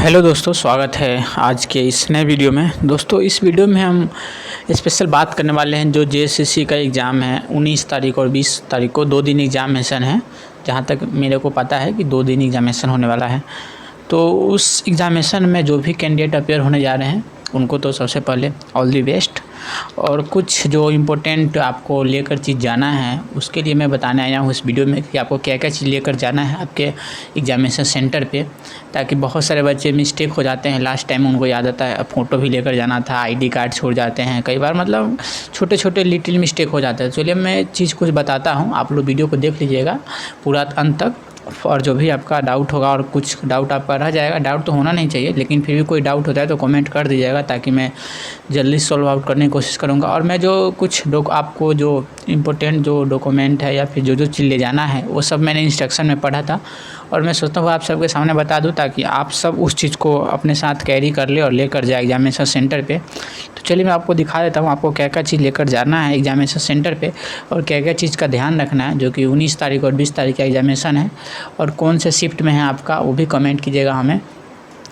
Hello दोस्तों, स्वागत है आज के इस नए वीडियो में। दोस्तों, इस वीडियो में हम स्पेशल बात करने वाले हैं जो जेएसएससी का एग्ज़ाम है 19 तारीख और 20 तारीख को 2 दिन एग्जामिनेशन है। जहाँ तक मेरे को पता है कि 2 दिन एग्जामिनेशन होने वाला है। तो उस एग्ज़ामिनेशन में जो भी कैंडिडेट अपेयर होने जा रहे हैं उनको तो सबसे पहले ऑल दी बेस्ट। और कुछ जो इम्पोर्टेंट आपको लेकर चीज़ जाना है उसके लिए मैं बताने आया हूँ इस वीडियो में कि आपको क्या क्या चीज़ लेकर जाना है आपके एग्जामिनेशन सेंटर पे, ताकि बहुत सारे बच्चे मिस्टेक हो जाते हैं। लास्ट टाइम उनको याद आता है फ़ोटो भी लेकर जाना था, आईडी कार्ड छोड़ जाते हैं कई बार, मतलब छोटे छोटे लिटिल मिस्टेक हो जाता है। चलिए मैं चीज़ कुछ बताता हूँ, आप लोग वीडियो को देख लीजिएगा पूरा अंत तक। और जो भी आपका डाउट होगा और कुछ डाउट आपका रह जाएगा, डाउट तो होना नहीं चाहिए लेकिन फिर भी कोई डाउट होता है तो कमेंट कर दीजिएगा ताकि मैं जल्दी सॉल्व आउट करने की कोशिश करूँगा। और मैं जो कुछ आपको जो इम्पोर्टेंट जो डॉक्यूमेंट है या फिर जो चीज़ ले जाना है वो सब मैंने इंस्ट्रक्शन में पढ़ा था और मैं सोचता हूँ आप सबके सामने बता दूँ ताकि आप सब उस चीज़ को अपने साथ कैरी कर ले और लेकर जाए एग्जामिनेशन सेंटर पे। तो चलिए मैं आपको दिखा देता हूँ आपको क्या क्या चीज़ लेकर जाना है एग्जामिनेशन सेंटर पे और क्या क्या चीज़ का ध्यान रखना है, जो कि 19 तारीख और 20 तारीख का एग्जामिनेशन है। और कौन से शिफ्ट में है आपका वो भी कमेंट कीजिएगा हमें।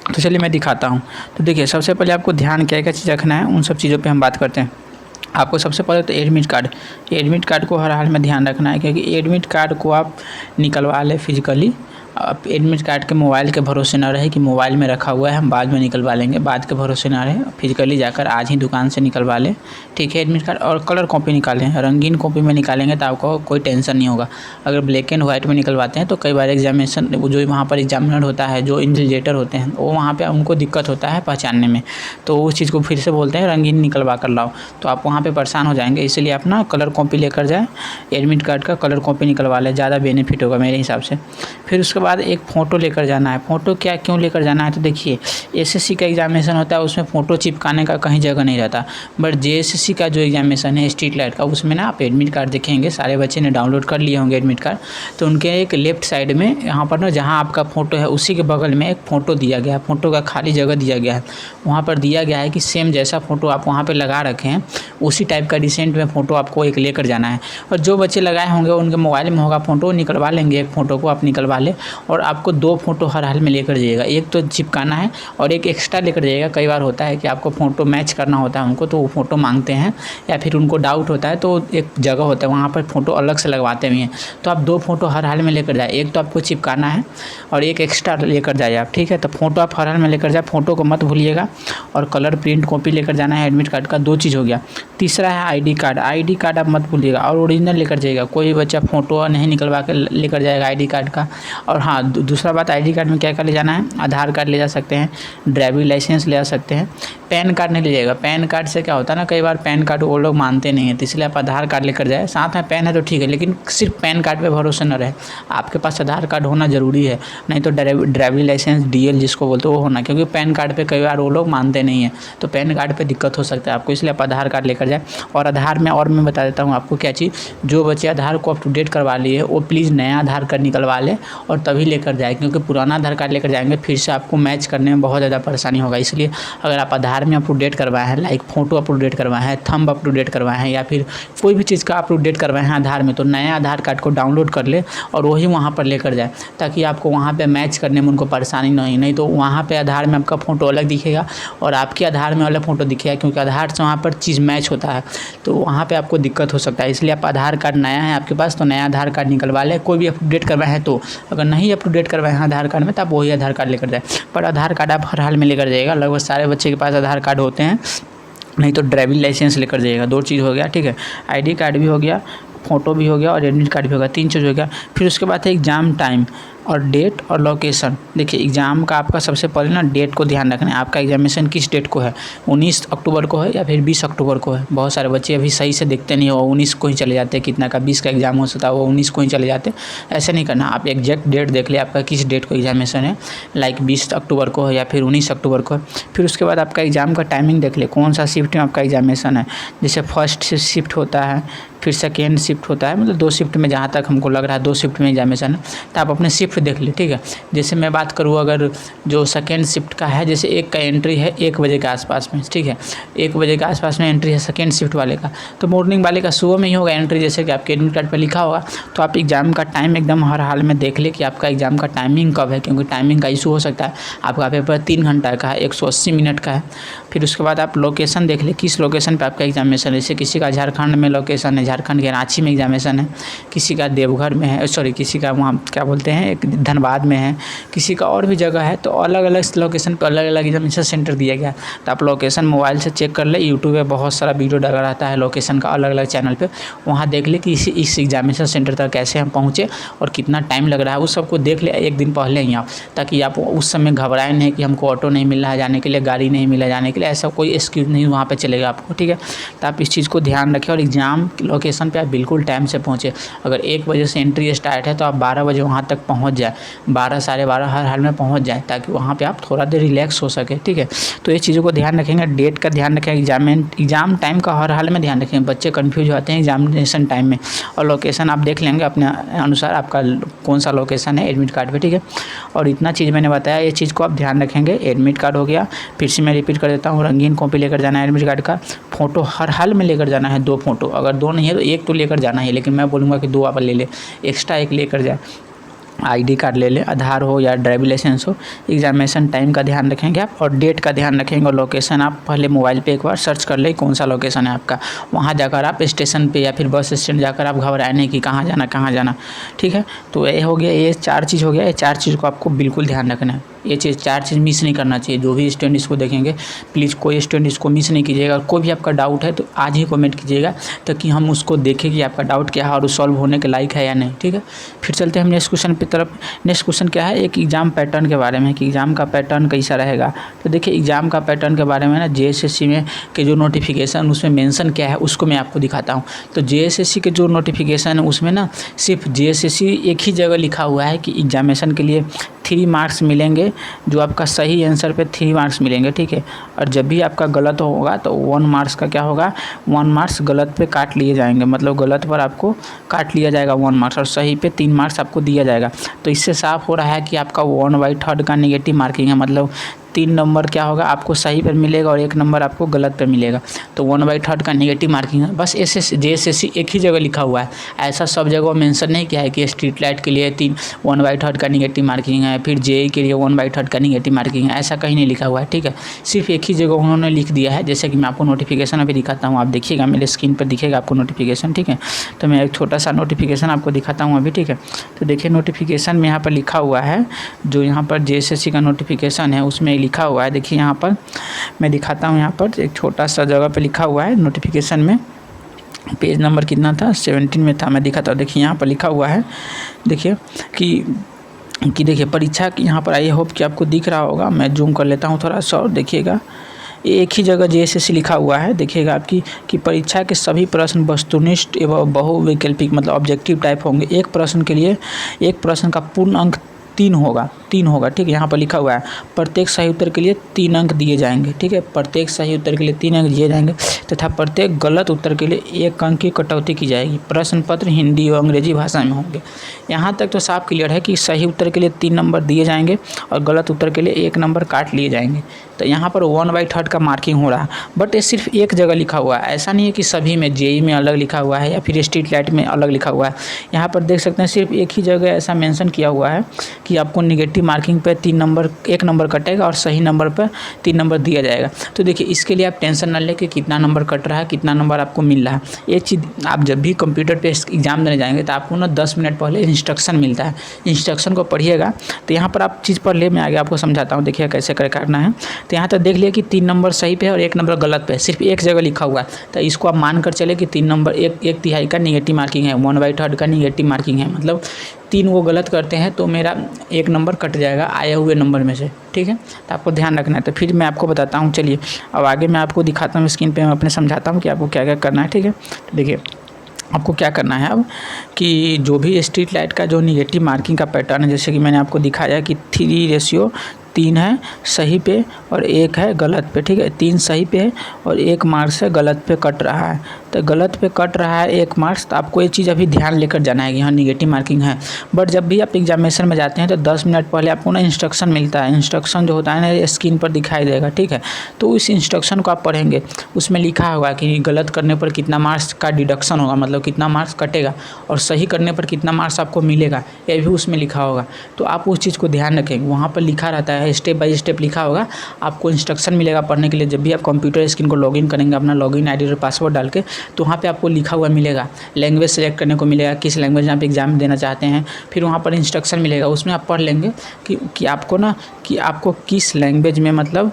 तो चलिए मैं दिखाता हूँ। तो देखिए, सबसे पहले आपको ध्यान क्या क्या चीज़ रखना है उन सब चीज़ों पे हम बात करते हैं। आपको सबसे पहले तो एडमिट कार्ड को हर हाल में ध्यान रखना है, क्योंकि एडमिट कार्ड को आप निकलवा लें फिजिकली। आप एडमिट कार्ड के मोबाइल के भरोसे ना रहे कि मोबाइल में रखा हुआ है हम बाद में निकलवा लेंगे, बाद के भरोसे ना रहे, फिजिकली जाकर आज ही दुकान से निकलवा लें, ठीक है। एडमिट कार्ड और कलर कॉपी निकालें, रंगीन कॉपी में निकालेंगे तो आपको कोई टेंशन नहीं होगा। अगर ब्लैक एंड वाइट में निकलवाते हैं तो कई बार एग्जामिनेशन जो वहाँ पर एग्जामिनर होता है, जो इन्विजिलेटर होते हैं, वो वहाँ पर उनको दिक्कत होता है पहचानने में, तो उस चीज़ को फिर से बोलते हैं रंगीन निकलवा कर लाओ, तो आप वहाँ पर परेशान हो जाएंगे। इसलिए आप ना कलर कॉपी लेकर जाए, एडमिट कार्ड का कलर कॉपी निकलवा लें, ज़्यादा बेनिफिट होगा मेरे हिसाब से। फिर उसके बाद एक फ़ोटो लेकर जाना है। फ़ोटो क्यों लेकर जाना है, तो देखिए एसएससी का एग्जामिनेशन होता है उसमें फ़ोटो चिपकाने का कहीं जगह नहीं रहता, बट जेएसएससी का जो एग्जामिनेशन है स्ट्रीट लाइट का, उसमें ना आप एडमिट कार्ड देखेंगे, सारे बच्चे ने डाउनलोड कर लिए होंगे एडमिट कार्ड, तो उनके एक लेफ्ट साइड में यहाँ पर ना जहाँ आपका फ़ोटो है उसी के बगल में एक फ़ोटो दिया गया है, फ़ोटो का खाली जगह दिया गया है। वहाँ पर दिया गया है कि सेम जैसा फ़ोटो आप वहाँ पर लगा रखे हैं उसी टाइप का रिसेंट में फ़ोटो आपको एक लेकर जाना है। और जो बच्चे लगाए होंगे उनके मोबाइल में होगा फ़ोटो, निकलवा लेंगे, एक फ़ोटो को आप निकलवा लें। और आपको 2 फ़ोटो हर हाल में लेकर जाइएगा, एक तो चिपकाना है और एक एक्स्ट्रा लेकर जाइएगा। कई बार होता है कि आपको फ़ोटो मैच करना होता है उनको, तो वो फ़ोटो मांगते हैं या फिर उनको डाउट होता है तो एक जगह होता है वहाँ पर फ़ोटो अलग से लगवाते भी हैं, तो आप 2 फ़ोटो हर हाल में लेकर जाए, एक तो आपको चिपकाना है और एक एक्स्ट्रा लेकर जाइए आप, ठीक है। तो फ़ोटो आप हर हाल में लेकर जाए, फ़ोटो को मत भूलिएगा। और कलर प्रिंट कॉपी लेकर जाना है एडमिट कार्ड का, 2 चीज़ हो गया। तीसरा है आईडी कार्ड आप मत भूलिएगा और ओरिजिनल लेकर जाइएगा। कोई भी बच्चा फ़ोटो नहीं निकलवा के लेकर जाएगा आईडी कार्ड का। और हाँ, दूसरा बात, आईडी कार्ड में क्या क्या ले जाना है, आधार कार्ड ले जा सकते हैं, ड्राइविंग लाइसेंस ले जा सकते हैं, पैन कार्ड नहीं ले जाएगा। पैन कार्ड से क्या होता है ना, कई बार पैन कार्ड वो लोग मानते नहीं हैं, तो इसलिए आप आधार कार्ड लेकर जाए। साथ में पैन है तो ठीक है, लेकिन सिर्फ पैन कार्ड पे भरोसा न रहे, आपके पास आधार कार्ड होना ज़रूरी है, नहीं तो ड्राइविंग लाइसेंस डीएल जिसको बोलते हैं वो होना, क्योंकि पैन कार्ड पे कई बार वो लोग मानते नहीं हैं, तो पैन कार्ड पे दिक्कत हो सकता है आपको, इसलिए आप आधार कार्ड लेकर जाए। और आधार में और मैं बता देता हूँ आपको क्या चीज़, जो बच्चे आधार को अप टू डेट करवा लिए वो प्लीज़ नया आधार कार्ड निकलवा लें और तभी लेकर जाए, क्योंकि पुराना आधार कार्ड लेकर जाएंगे फिर से आपको मैच करने में बहुत ज़्यादा परेशानी होगा। इसलिए अगर आप आधार में अप टू डेट करवाए हैं, like photo up to date करवाए हैं, थंब अप टू डेट करवाए हैं या फिर कोई भी चीज़ का अप टू डेट करवाए हैं आधार में, तो नया आधार कार्ड को डाउनलोड कर ले और वही वहाँ पर लेकर जाए, ताकि आपको वहाँ पे मैच करने में उनको परेशानी नहीं तो वहाँ पे आधार में आपका फ़ोटो अलग दिखेगा और आपके आधार में अलग फ़ोटो दिखेगा, क्योंकि आधार से वहाँ पर चीज़ मैच होता है, तो वहाँ पर आपको दिक्कत हो सकता है। इसलिए आप आधार कार्ड नया है आपके पास तो नया आधार कार्ड निकलवा लें, कोई भी अप टू डेट करवाए हैं तो। अगर नहीं अप टू डेट करवाए हैं आधार कार्ड में तो आप वही आधार कार्ड लेकर जाए, पर आधार कार्ड आप हर हाल में लेकर जाइएगा। लगभग सारे बच्चे के पास आधार कार्ड होते हैं, नहीं तो ड्राइविंग लाइसेंस लेकर जाइएगा। 2 चीज़ हो गया, ठीक है। आईडी कार्ड भी हो गया, फ़ोटो भी हो गया और एडमिट कार्ड भी हो गया, 3 चीज़ हो गया। फिर उसके बाद है एग्ज़ाम टाइम और डेट और लोकेशन। देखिए एग्ज़ाम का आपका सबसे पहले ना डेट को ध्यान रखना है, आपका एग्जामिनेशन किस डेट को है, 19 अक्टूबर को है या फिर 20 अक्टूबर को है। बहुत सारे बच्चे अभी सही से देखते नहीं, वो 19 को ही चले जाते हैं, कितना का 20 का एग्ज़ाम हो सकता है वो 19 को ही चले जाते हैं। ऐसे नहीं करना, आप एग्जैक्ट डेट देख ले आपका किस डेट को एग्जामिनेशन है, लाइक 20 अक्टूबर को है या फिर 19 अक्टूबर को है। फिर उसके बाद आपका एग्ज़ाम का टाइमिंग देख ले, कौन सा शिफ्ट में आपका एग्जामिनेशन है। जैसे फर्स्ट शिफ्ट होता है, फिर सेकेंड शिफ्ट होता है, मतलब 2 शिफ्ट में, जहाँ तक हमको लग रहा है 2 शिफ्ट में एग्जामिनेशन है, तो आप अपने शिफ्ट शिफ्ट देख ले, ठीक है। जैसे मैं बात करूँ अगर जो सेकेंड शिफ्ट का है, जैसे एक का एंट्री है 1 बजे के आसपास में, ठीक है, 1 बजे के आसपास में एंट्री है सेकेंड शिफ्ट वाले का, तो मॉर्निंग वाले का सुबह में ही होगा एंट्री, जैसे कि आपके एडमिट कार्ड पर लिखा होगा। तो आप एग्ज़ाम का टाइम एकदम हर हाल में देख ले कि आपका एग्ज़ाम का टाइमिंग कब है, क्योंकि टाइमिंग का इशू हो सकता है। आपका पेपर 3 घंटा का है, 180 मिनट का है। फिर उसके बाद आप लोकेशन देख ले, किस लोकेशन पे आपका एग्जामिनेशन है। जैसे किसी का झारखंड में लोकेशन है, झारखंड के रांची में एग्जामिनेशन है, किसी का देवघर में है, सॉरी किसी का वहाँ क्या बोलते हैं एक धनबाद में है, किसी का और भी जगह है। तो अलग अलग लोकेशन पर अलग अलग एग्जामिनेशन सेंटर दिया गया। तो आप लोकेशन मोबाइल से चेक कर ले, यूट्यूब पे बहुत सारा वीडियो डाला रहता है लोकेशन का अलग अलग चैनल पे, वहाँ देख ले कि इस एग्जामिनेशन सेंटर तक कैसे हम पहुँचे और कितना टाइम लग रहा है, उस सबको देख ले एक दिन पहले ही आप, ताकि आप उस समय घबराए नहीं कि हमको ऑटो नहीं मिल रहा है जाने के लिए, गाड़ी नहीं मिला जाने के लिए, ऐसा कोई एक्सक्यूज़ नहीं वहाँ पे चलेगा आपको, ठीक है। तो आप इस चीज़ को ध्यान रखें और एग्ज़ाम लोकेशन पे आप बिल्कुल टाइम से पहुँचे। अगर 1 बजे से एंट्री स्टार्ट है तो आप 12 बजे वहाँ तक पहुँच जाए, 12 साढ़े 12 हर हाल में पहुँच जाए, ताकि वहाँ पे आप थोड़ा देर रिलैक्स हो सके, ठीक है। तो ये चीज़ों को ध्यान रखेंगे, डेट का ध्यान रखें, एग्ज़ाम टाइम का हर हाल में ध्यान रखें। बच्चे कन्फ्यूज होते हैं एग्जामिनेशन टाइम में। और लोकेशन आप देख लेंगे अपने अनुसार आपका कौन सा लोकेशन है एडमिट कार्ड पे, ठीक है। और इतना चीज़ मैंने बताया, ये चीज़ को आप ध्यान रखेंगे। एडमिट कार्ड हो गया, फिर से मैं रिपीट कर देता हूँ, रंगीन कॉपी लेकर जाना है एडमिट कार्ड का, फ़ोटो हर हाल में लेकर जाना है, 2 फ़ोटो, अगर 2 नहीं है तो 1 तो लेकर जाना है, लेकिन मैं बोलूँगा कि 2 आप ले ले, एक्स्ट्रा 1 लेकर जाए। आईडी कार्ड ले लें, आधार हो या ड्राइविंग लाइसेंस हो। एग्जामिनेशन टाइम का ध्यान रखेंगे आप और डेट का ध्यान रखेंगे। और लोकेशन आप पहले मोबाइल पे एक बार सर्च कर लें कौन सा लोकेशन है आपका, वहाँ जाकर आप स्टेशन पे या फिर बस स्टैंड जाकर आप घबराए नहीं कि कहाँ जाना, ठीक है। तो ये हो गया, ये 4 चीज़ हो गया, ये 4 चीज़ को आपको बिल्कुल ध्यान रखना है। ये चीज़ 4 चीज़ मिस नहीं करना चाहिए। जो भी स्टूडेंट इसको देखेंगे प्लीज़ कोई स्टूडेंट इसको मिस नहीं कीजिएगा। और कोई भी आपका डाउट है तो आज ही कमेंट कीजिएगा, ताकि हम उसको देखें कि आपका डाउट क्या है और सॉल्व होने के लायक है या नहीं, ठीक है। फिर चलते हैं हम नेक्स्ट क्वेश्चन की तरफ। नेक्स्ट क्वेश्चन क्या है, एक एग्ज़ाम पैटर्न के बारे में कि एग्ज़ाम का पैटर्न कैसा रहेगा। तो देखिए एग्ज़ाम का पैटर्न के बारे में ना जेएसएससी में के जो नोटिफिकेशन उसमें मेंशन क्या है उसको मैं आपको दिखाता हूँ। तो जेएसएससी के जो नोटिफिकेशन है उसमें ना सिर्फ जेएसएससी एक ही जगह लिखा हुआ है कि एग्जामिनेशन के लिए 3 मार्क्स मिलेंगे, जो आपका सही आंसर पे 3 मार्क्स मिलेंगे, ठीक है। और जब भी आपका गलत होगा तो 1 मार्क्स का क्या होगा, 1 मार्क्स गलत पे काट लिए जाएंगे, मतलब गलत पर आपको काट लिया जाएगा 1 मार्क्स, और सही पे 3 मार्क्स आपको दिया जाएगा। तो इससे साफ हो रहा है कि आपका 1/3 का नेगेटिव मार्किंग है, मतलब 3 नंबर क्या होगा आपको सही पर मिलेगा और 1 नंबर आपको गलत पर मिलेगा। तो 1/3 का नेगेटिव मार्किंग है। बस जेएसएससी एक ही जगह लिखा हुआ है, ऐसा सब जगह मेंशन नहीं किया है कि स्ट्रीट लाइट के लिए 1/3 का नेगेटिव मार्किंग है, फिर जेई के लिए 1/3 का नेगेटिव मार्किंग है, ऐसा कहीं नहीं लिखा हुआ है, ठीक है। सिर्फ एक ही जगह उन्होंने लिख दिया है। जैसे कि मैं आपको नोटिफिकेशन अभी दिखाता हूँ, आप देखिएगा मेरे स्क्रीन पर दिखेगा आपको नोटिफिकेशन, ठीक है। तो मैं एक छोटा सा नोटिफिकेशन आपको दिखाता हूँ अभी, ठीक है। तो देखिए नोटिफिकेशन में यहाँ पर लिखा हुआ है, जो यहाँ पर जेएसएससी का नोटिफिकेशन है उसमें लिखा हुआ है। देखिए यहाँ पर मैं दिखाता हूँ, यहाँ पर एक छोटा सा जगह पे लिखा हुआ है नोटिफिकेशन में, पेज नंबर कितना था 17 में था, मैं दिखाता हूँ। देखिए यहाँ पर लिखा हुआ है, देखिए कि देखिए परीक्षा की यहाँ पर, आई होप कि आपको दिख रहा होगा, मैं जूम कर लेता हूँ थोड़ा सा और देखिएगा एक ही जगह जेएसएससी लिखा हुआ है। देखिएगा आपकी कि परीक्षा के सभी प्रश्न वस्तुनिष्ठ एवं बहुविकल्पिक मतलब ऑब्जेक्टिव टाइप होंगे। एक प्रश्न के लिए एक प्रश्न का पूर्ण अंक 3 होगा, ठीक है। यहाँ पर लिखा हुआ है प्रत्येक सही उत्तर के लिए 3 अंक दिए जाएंगे, ठीक है। प्रत्येक सही उत्तर के लिए 3 अंक दिए जाएंगे तथा प्रत्येक गलत उत्तर के लिए 1 अंक की कटौती की जाएगी। प्रश्न पत्र हिंदी और अंग्रेजी भाषा में होंगे। यहाँ तक तो साफ क्लियर है कि सही उत्तर के लिए 3 नंबर दिए जाएंगे और गलत उत्तर के लिए 1 नंबर काट लिए जाएंगे। तो यहाँ पर 1/3 का मार्किंग हो रहा है, बट ये सिर्फ एक जगह लिखा हुआ है, ऐसा नहीं है कि सभी में जेई में अलग लिखा हुआ है या फिर स्ट्रीट लाइट में अलग लिखा हुआ है। यहाँ पर देख सकते हैं सिर्फ एक ही जगह ऐसा मेंशन किया हुआ है कि आपको नेगेटिव मार्किंग पे 1 नंबर कटेगा और सही नंबर पर 3 नंबर दिया जाएगा। तो देखिए इसके लिए आप टेंशन न लें कि कितना नंबर कट रहा है, कितना नंबर आपको मिल रहा है। ये चीज़ आप जब भी कंप्यूटर पे एग्जाम देने जाएंगे तो आपको ना 10 मिनट पहले इंस्ट्रक्शन मिलता है, इंस्ट्रक्शन को पढ़िएगा। तो यहाँ पर आप चीज़ पढ़ ले, मैं आगे आपको समझाता हूँ, देखिए कैसे करना है। तो यहाँ तक देख लिया कि 3 नंबर सही पे है और 1 नंबर गलत पे, सिर्फ एक जगह लिखा हुआ है। तो इसको आप मान कर चले कि 3 नंबर 1/3 का नेगेटिव मार्किंग है, 1/3 का नेगेटिव मार्किंग है, मतलब 3 वो गलत करते हैं तो मेरा 1 नंबर कट जाएगा आए हुए नंबर में से, ठीक है। तो आपको ध्यान रखना है। तो फिर मैं आपको बताता हूँ, चलिए अब आगे मैं आपको दिखाता हूँ स्क्रीन पे, मैं अपने समझाता हूँ कि आपको क्या क्या करना है, ठीक है। तो देखिए आपको क्या करना है अब कि जो भी स्ट्रीट लाइट का जो नेगेटिव मार्किंग का पैटर्न है, जैसे कि मैंने आपको दिखाया कि 3:2 3 है सही पे और 1 है गलत पे, ठीक है। 3 सही पे है और 1 मार्क्स है गलत पे कट रहा है। तो गलत पे कट रहा है 1 मार्क्स, तो आपको ये चीज़ अभी ध्यान लेकर जाना है कि हाँ निगेटिव मार्किंग है। बट जब भी आप एग्जामिनेशन में जाते हैं तो 10 मिनट पहले आपको ना इंस्ट्रक्शन मिलता है। इंस्ट्रक्शन जो होता है ना स्क्रीन पर दिखाई देगा, ठीक है। तो उस इंस्ट्रक्शन को आप पढ़ेंगे, उसमें लिखा होगा कि गलत करने पर कितना मार्क्स का डिडक्शन होगा, मतलब कितना मार्क्स कटेगा, और सही करने पर कितना मार्क्स आपको मिलेगा, ये भी उसमें लिखा होगा। तो आप उस चीज़ को ध्यान रखेंगे, वहाँ पर लिखा रहता है, स्टेप बाय स्टेप लिखा होगा। आपको इंस्ट्रक्शन मिलेगा पढ़ने के लिए। जब भी आप कंप्यूटर स्क्रीन को लॉगिन करेंगे अपना लॉगिन आईडी और पासवर्ड डाल के, तो वहाँ पे आपको लिखा हुआ मिलेगा, लैंग्वेज सेलेक्ट करने को मिलेगा, किस लैंग्वेज में आप एग्ज़ाम देना चाहते हैं। फिर वहाँ पर इंस्ट्रक्शन मिलेगा, उसमें आप पढ़ लेंगे कि आपको ना कि आपको किस लैंग्वेज में, मतलब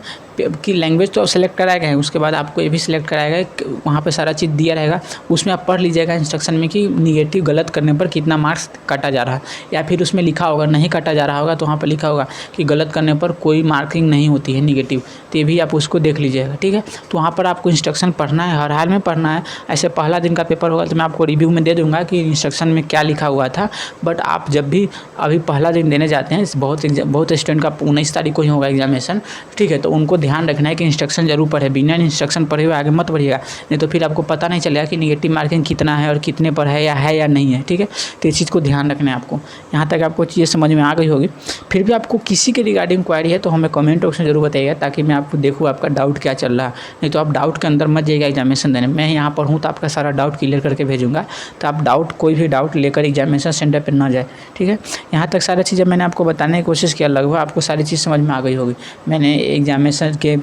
कि लैंग्वेज तो आप सेलेक्ट कराएगा है, उसके बाद आपको ये भी सिलेक्ट कराएगा, वहाँ पे सारा चीज़ दिया रहेगा। उसमें आप पढ़ लीजिएगा इंस्ट्रक्शन में कि निगेटिव गलत करने पर कितना मार्क्स काटा जा रहा है, या फिर उसमें लिखा होगा नहीं काटा जा रहा होगा तो वहाँ पर लिखा होगा कि गलत करने पर कोई मार्किंग नहीं होती है निगेटिव। तो ये भी आप उसको देख लीजिएगा, ठीक है। तो वहाँ पर आपको इंस्ट्रक्शन पढ़ना है, हर हाल में पढ़ना है। ऐसे पहला दिन का पेपर होगा तो मैं आपको रिव्यू में दे दूँगा कि इंस्ट्रक्शन में क्या लिखा हुआ था। बट आप जब भी अभी पहला दिन देने जाते हैं, बहुत स्टूडेंट का 19 तारीख को ही होगा एग्जामिनेशन, ठीक है। तो उनको ध्यान रखना है कि इंस्ट्रक्शन जरूर पढ़े, बिना इंस्ट्रक्शन पढ़े हुए आगे मत बढ़िएगा, नहीं तो फिर आपको पता नहीं चलेगा कि निगेटिव मार्किंग कितना है और कितने पर है या नहीं है, ठीक है। तो इस चीज़ को ध्यान रखना है आपको। यहाँ तक आपको चीज़ें समझ में आ गई होगी। फिर भी आपको किसी के रिगार्डिंग क्वारी है तो हमें कमेंट बॉक्स में जरूर बताइएगा, ताकि मैं आपको देखूँ आपका डाउट क्या चल रहा है। नहीं तो आप डाउट के अंदर मत जाइएगा एग्जामिनेशन देने। मैं यहाँ पर हूँ तो आपका सारा डाउट क्लियर करके भेजूँगा। तो आप कोई भी डाउट लेकर एग्जामिनेशन सेंटर पर ना जाए, ठीक है। यहाँ तक सारी चीज़ें मैंने आपको बताने की कोशिश किया, लगभग आपको सारी चीज़ समझ में आ गई होगी। मैंने एग्जामिनेशन के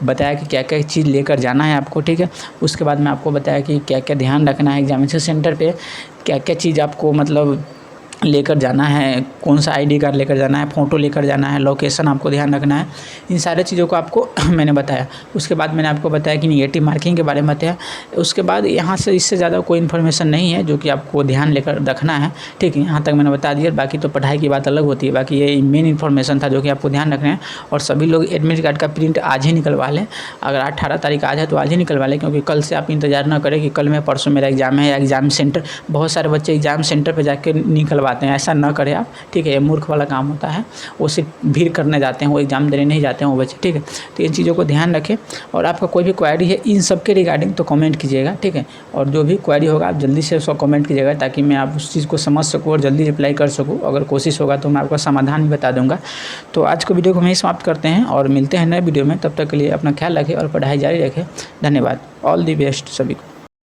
बताया कि क्या क्या चीज़ लेकर जाना है आपको, ठीक है। उसके बाद मैं आपको बताया कि क्या क्या ध्यान रखना है एग्जामिनेशन सेंटर पे, क्या क्या चीज़ आपको मतलब लेकर जाना है, कौन सा आईडी कार्ड लेकर जाना है, फ़ोटो लेकर जाना है, लोकेशन आपको ध्यान रखना है। इन सारे चीज़ों को आपको मैंने बताया। उसके बाद मैंने आपको बताया कि निगेटिव मार्किंग के बारे में बताया। उसके बाद यहाँ से इससे ज़्यादा कोई इन्फॉर्मेशन नहीं है जो कि आपको ध्यान लेकर रखना है, ठीक है। यहाँ तक मैंने बता दिया। बाकी तो पढ़ाई की बात अलग होती है, बाकी ये मेन इन्फॉर्मेशन था जो कि आपको ध्यान रखना है। और सभी लोग एडमिट कार्ड का प्रिंट आज ही निकलवा लें। अगर 18 तारीख आज है तो आज ही निकलवा लें, क्योंकि कल से आप इंतज़ार ना करें कि कल में परसों मेरा एग्ज़ाम है या एग्ज़ाम सेंटर। बहुत सारे बच्चे एग्ज़ाम सेंटर पर जाकर निकलवाते हैं, ऐसा ना करें आप, ठीक है। ये मूर्ख वाला काम होता है। वो सिर्फ भीड़ करने जाते हैं, वो एग्ज़ाम देने नहीं जाते हैं वो बच्चे, ठीक है। तो इन चीज़ों को ध्यान रखें। और आपका कोई भी क्वेरी है इन सब के रिगार्डिंग तो कमेंट कीजिएगा, ठीक है। और जो भी क्वेरी होगा आप जल्दी से उसको कमेंट कीजिएगा, ताकि मैं आप उस चीज़ को समझ सकूँ और जल्दी रिप्लाई कर सकूँ। अगर कोशिश होगा तो मैं आपका समाधान भी बता दूँगा। तो आज को वीडियो को वहीं समाप्त करते हैं और मिलते हैं नए वीडियो में। तब तक के लिए अपना ख्याल रखें और पढ़ाई जारी रखें। धन्यवाद। ऑल दी बेस्ट सभी को।